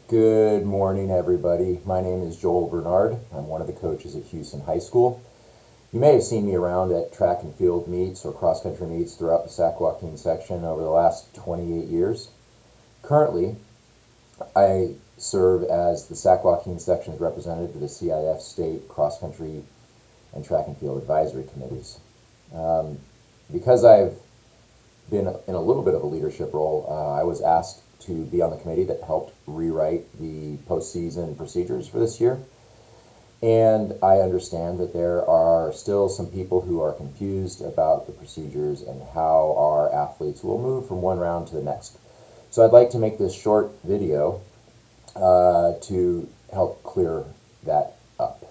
Good morning, everybody. My name is Joel Bernard. I'm one of the coaches at Houston High School. You may have seen me around at track and field meets or cross-country meets throughout the Sac Joquin Section over the last 28 years. Currently, I serve as the Sac Joquin Section's representative to the CIF State Cross-Country and Track and Field Advisory Committees. Because I've been in a little bit of a leadership role, I was asked to be on the committee that helped rewrite the postseason procedures for this year. And I understand that there are still some people who are confused about the procedures and how our athletes will move from one round to the next. So I'd like to make this short video to help clear that up.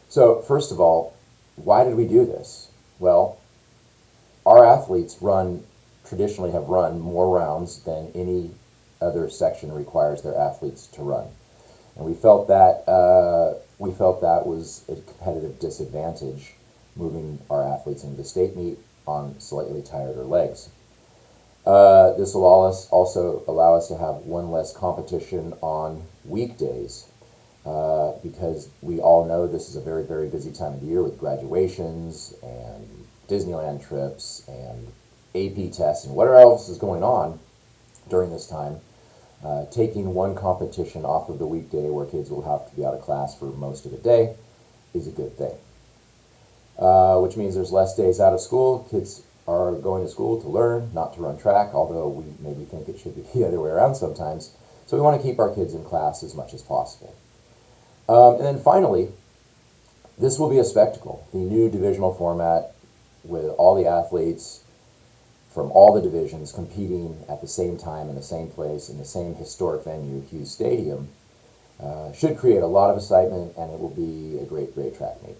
So first of all, why did we do this? Well, our athletes traditionally have run more rounds than any other section requires their athletes to run, and we felt that was a competitive disadvantage, moving our athletes into the state meet on slightly tireder legs. This will also allow us to have one less competition on weekdays, because we all know this is a very, very busy time of the year with graduations and Disneyland trips and AP tests and whatever else is going on during this time. Taking one competition off of the weekday where kids will have to be out of class for most of the day is a good thing. Which means there's less days out of school. Kids are going to school to learn, not to run track, although we maybe think it should be the other way around sometimes. So we want to keep our kids in class as much as possible. And then finally, this will be a spectacle. The new divisional format with all the athletes from all the divisions competing at the same time in the same place in the same historic venue, Hughes Stadium, should create a lot of excitement, and it will be a great, great track meet.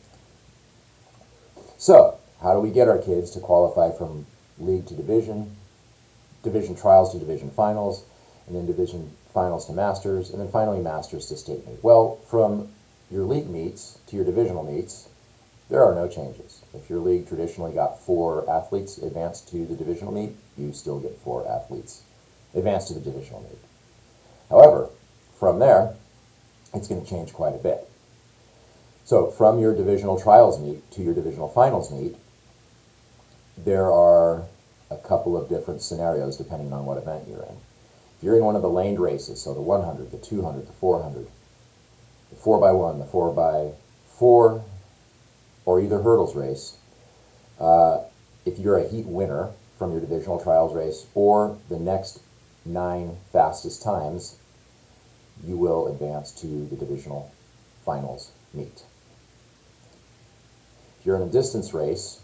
So, how do we get our kids to qualify from league to division, division trials to division finals, and then division finals to masters, and then finally masters to state meet? Well, from your league meets to your divisional meets, there are no changes. If your league traditionally got 4 athletes advanced to the divisional meet, you still get 4 athletes advanced to the divisional meet. However, from there, it's going to change quite a bit. So from your divisional trials meet to your divisional finals meet, there are a couple of different scenarios depending on what event you're in. If you're in one of the laned races, so the 100, the 200, the 400, the 4x1, the 4x4, or either hurdles race, if you're a heat winner from your divisional trials race or the next 9 fastest times, you will advance to the divisional finals meet. If you're in a distance race,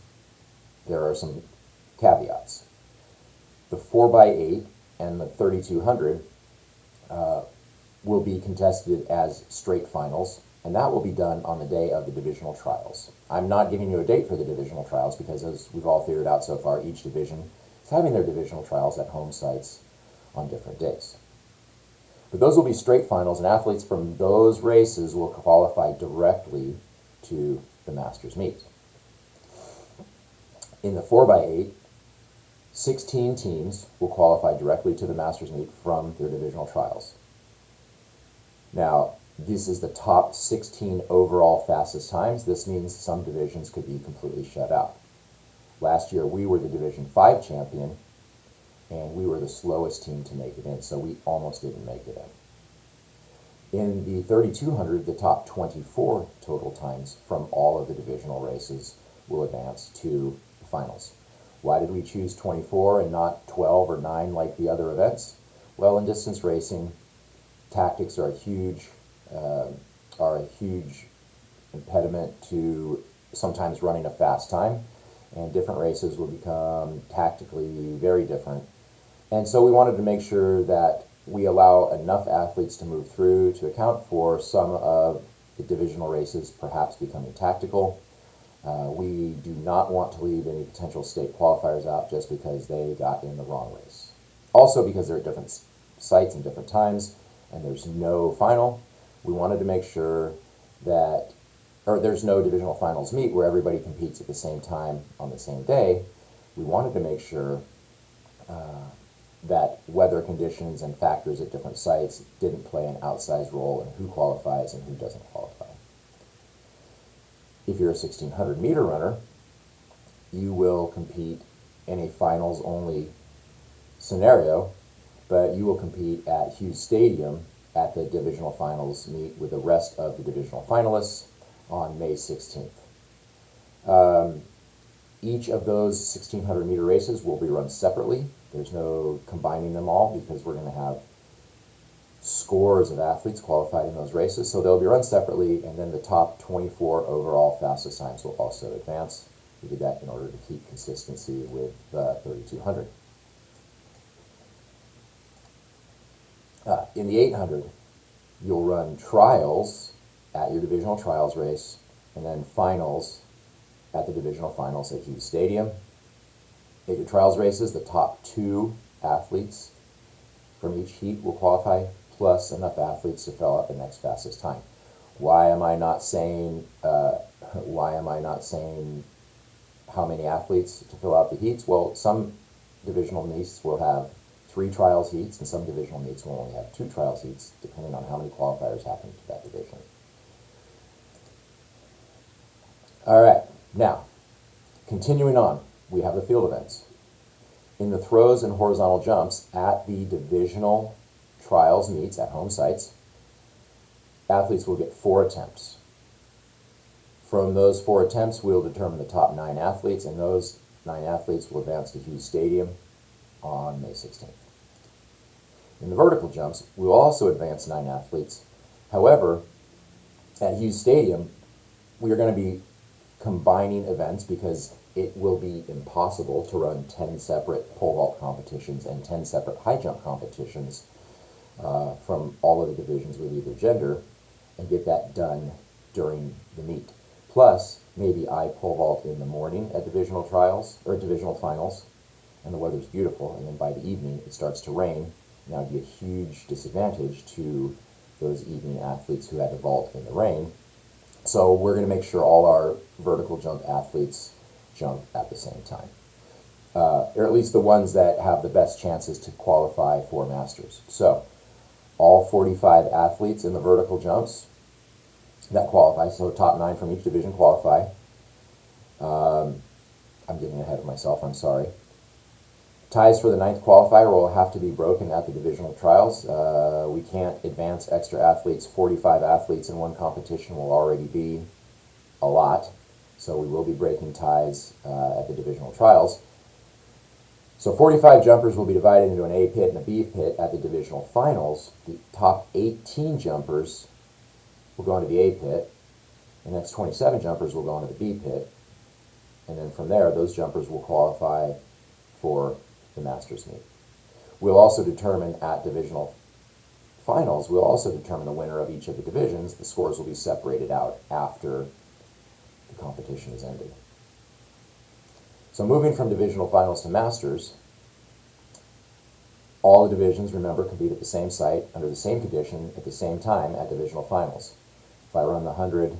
there are some caveats. The 4x8 and the 3200 will be contested as straight finals, and that will be done on the day of the divisional trials. I'm not giving you a date for the divisional trials because, as we've all figured out so far, each division is having their divisional trials at home sites on different days. But those will be straight finals, and athletes from those races will qualify directly to the Masters meet. In the 4x8, 16 teams will qualify directly to the Masters meet from their divisional trials. Now, this is the top 16 overall fastest times. This means some divisions could be completely shut out. Last year, we were the Division 5 champion, and we were the slowest team to make it in, so we almost didn't make it in. In the 3200, the top 24 total times from all of the divisional races will advance to the finals. Why did we choose 24 and not 12 or 9 like the other events? Well, in distance racing, tactics are a huge impediment to sometimes running a fast time, and different races will become tactically very different. And so we wanted to make sure that we allow enough athletes to move through to account for some of the divisional races perhaps becoming tactical. We do not want to leave any potential state qualifiers out just because they got in the wrong race. Also, because they're at different sites and different times, and there's no final, we wanted to make sure that, or there's no divisional finals meet where everybody competes at the same time on the same day. We wanted to make sure that weather conditions and factors at different sites didn't play an outsized role in who qualifies and who doesn't qualify. If you're a 1600 meter runner, you will compete in a finals only scenario, but you will compete at Hughes Stadium at the divisional finals meet with the rest of the divisional finalists on May 16th. Each of those 1600 meter races will be run separately. There's no combining them all because we're going to have scores of athletes qualified in those races. So they'll be run separately, and then the top 24 overall fastest times will also advance. We did that in order to keep consistency with the 3200. In the 800, you'll run trials at your divisional trials race, and then finals at the divisional finals at Hughes Stadium. At your trials races, the top 2 athletes from each heat will qualify, plus enough athletes to fill out the next fastest time. Why am I not saying how many athletes to fill out the heats? Well, some divisional meets will have 3 trials heats, and some divisional meets will only have 2 trials heats, depending on how many qualifiers happen to that division. All right, now, continuing on, we have the field events. In the throws and horizontal jumps at the divisional trials meets at home sites, athletes will get 4 attempts. From those 4 attempts, we'll determine the top 9 athletes, and those 9 athletes will advance to Hughes Stadium on May 16th. In the vertical jumps, we will also advance 9 athletes. However, at Hughes Stadium, we are going to be combining events because it will be impossible to run 10 separate pole vault competitions and 10 separate high jump competitions from all of the divisions with either gender and get that done during the meet. Plus, maybe I pole vault in the morning at divisional trials or divisional finals, and the weather's beautiful, and then by the evening it starts to rain. And that would be a huge disadvantage to those evening athletes who had to vault in the rain. So we're going to make sure all our vertical jump athletes jump at the same time, or at least the ones that have the best chances to qualify for Masters. So all 45 athletes in the vertical jumps that qualify, so top 9 from each division qualify. I'm getting ahead of myself, I'm sorry. Ties for the 9th qualifier will have to be broken at the divisional trials. We can't advance extra athletes. 45 athletes in one competition will already be a lot, so we will be breaking ties at the divisional trials. So 45 jumpers will be divided into an A pit and a B pit at the divisional finals. The top 18 jumpers will go into the A pit. The next 27 jumpers will go into the B pit. And then from there, those jumpers will qualify for the Masters meet. We'll also determine at divisional finals, we'll also determine the winner of each of the divisions. The scores will be separated out after the competition is ended. So moving from divisional finals to Masters, all the divisions, remember, compete at the same site, under the same condition, at the same time at divisional finals. If I run the 100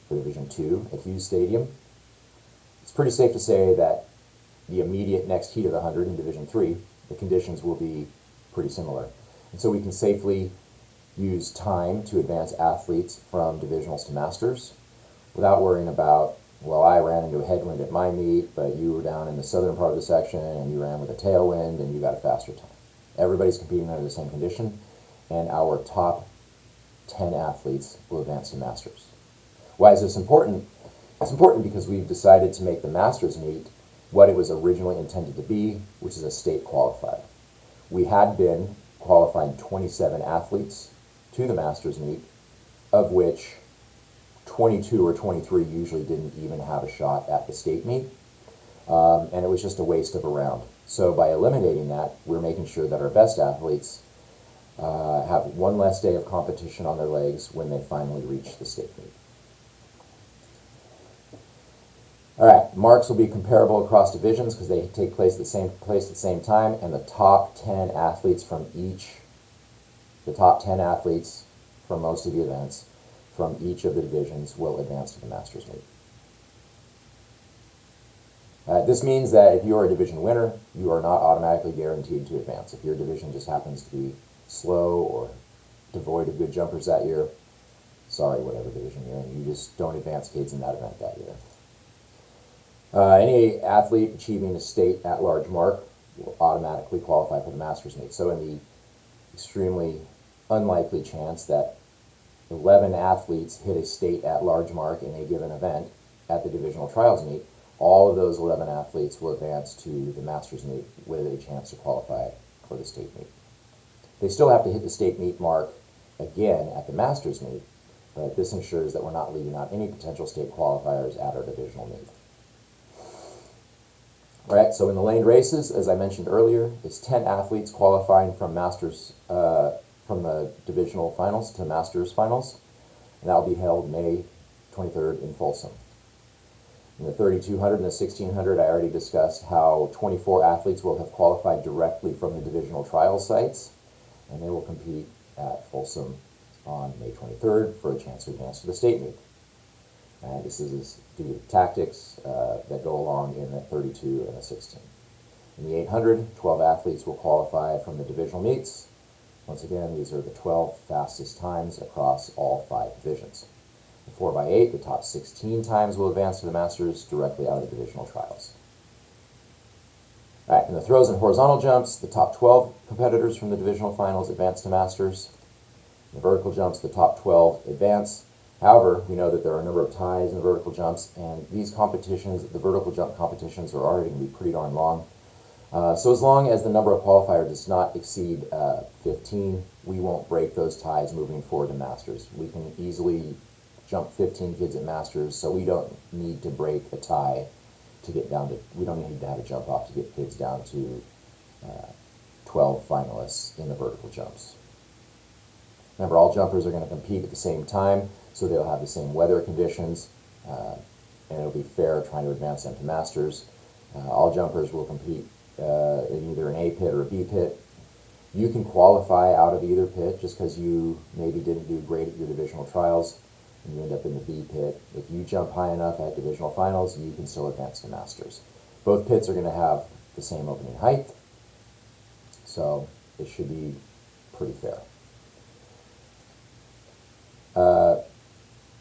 for Division 2 at Hughes Stadium, it's pretty safe to say that the immediate next heat of the 100 in Division 3, the conditions will be pretty similar. And so we can safely use time to advance athletes from divisionals to Masters without worrying about, well, I ran into a headwind at my meet, but you were down in the southern part of the section and you ran with a tailwind and you got a faster time. Everybody's competing under the same condition, and our top 10 athletes will advance to Masters. Why is this important? It's important because we've decided to make the Masters meet what it was originally intended to be, which is a state qualifier. We had been qualifying 27 athletes to the Masters meet, of which 22 or 23 usually didn't even have a shot at the state meet, and it was just a waste of a round. So by eliminating that, we're making sure that our best athletes have one less day of competition on their legs when they finally reach the state meet. All right, marks will be comparable across divisions because they take place at the same time, and the top 10 athletes from most of the events from each of the divisions will advance to the Masters meet. This means that if you're a division winner, you are not automatically guaranteed to advance. If your division just happens to be slow or devoid of good jumpers that year, sorry, whatever division you're in, you just don't advance kids in that event that year. Any athlete achieving a state at-large mark will automatically qualify for the Masters meet. So in the extremely unlikely chance that 11 athletes hit a state at-large mark in a given event at the divisional trials meet, all of those 11 athletes will advance to the Masters meet with a chance to qualify for the state meet. They still have to hit the state meet mark again at the Masters meet, but this ensures that we're not leaving out any potential state qualifiers at our divisional meet. All right, so in the laned races, as I mentioned earlier, it's 10 athletes qualifying from Masters, from the divisional finals to Masters finals, and that will be held May 23rd in Folsom. In the 3200 and the 1600, I already discussed how 24 athletes will have qualified directly from the divisional trial sites, and they will compete at Folsom on May 23rd for a chance to advance to the state meet. And this is due to tactics that go along in the 32 and the 16. In the 800, 12 athletes will qualify from the divisional meets. Once again, these are the 12 fastest times across all 5 divisions. The 4x8, the top 16 times will advance to the Masters directly out of the divisional trials. All right, in the throws and horizontal jumps, the top 12 competitors from the divisional finals advance to Masters. In the vertical jumps, the top 12 advance. However, we know that there are a number of ties in the vertical jumps, and these competitions, the vertical jump competitions, are already going to be pretty darn long. So as long as the number of qualifiers does not exceed 15, we won't break those ties moving forward to Masters. We can easily jump 15 kids at Masters, so we don't need to break a tie to get down to, we don't need to have a jump off to get kids down to 12 finalists in the vertical jumps. Remember, all jumpers are going to compete at the same time, so they'll have the same weather conditions, and it'll be fair trying to advance them to Masters. All jumpers will compete in either an A pit or a B pit. You can qualify out of either pit just because you maybe didn't do great at your divisional trials and you end up in the B pit. If you jump high enough at divisional finals, you can still advance to Masters. Both pits are going to have the same opening height, so it should be pretty fair.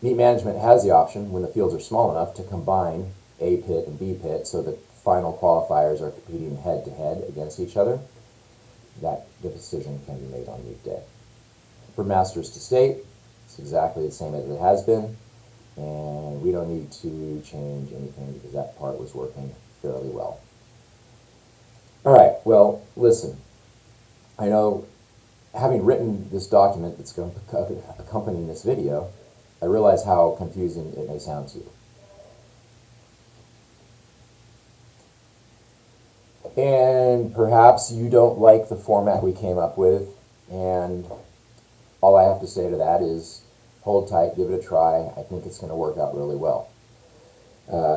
Meet management has the option, when the fields are small enough, to combine A pit and B pit so that final qualifiers are competing head-to-head against each other. That decision can be made on meet day. For Masters to state, it's exactly the same as it has been, and we don't need to change anything because that part was working fairly well. All right, well, listen, I know having written this document that's going to accompany this video, I realize how confusing it may sound to you. And perhaps you don't like the format we came up with, and all I have to say to that is hold tight, give it a try. I think it's going to work out really well.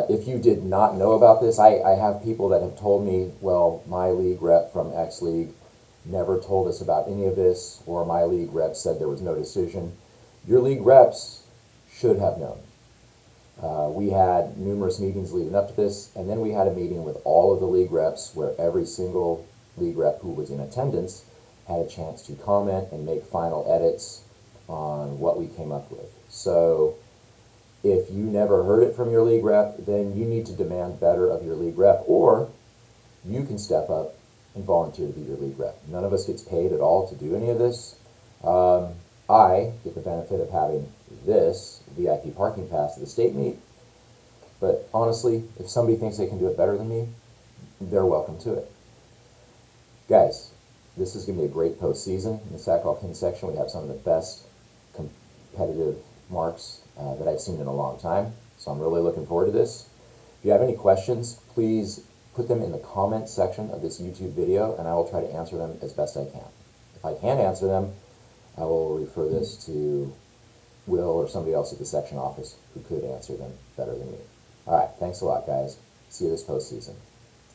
If you did not know about this, I have people that have told me, well, my league rep from X league never told us about any of this, or my league rep said there was no decision. Your league reps should have known. We had numerous meetings leading up to this, and then we had a meeting with all of the league reps where every single league rep who was in attendance had a chance to comment and make final edits on what we came up with. So if you never heard it from your league rep, then you need to demand better of your league rep, or you can step up and volunteer to be your league rep. None of us gets paid at all to do any of this. I get the benefit of having this VIP parking pass to the state meet, but honestly, if somebody thinks they can do it better than me, they're welcome to it. Guys, this is going to be a great postseason. In the Sac Joquin section, we have some of the best competitive marks that I've seen in a long time, so I'm really looking forward to this. If you have any questions, please put them in the comments section of this YouTube video, and I will try to answer them as best I can. If I can't answer them, I will refer this to Will or somebody else at the section office who could answer them better than me. All right, thanks a lot, guys. See you this postseason.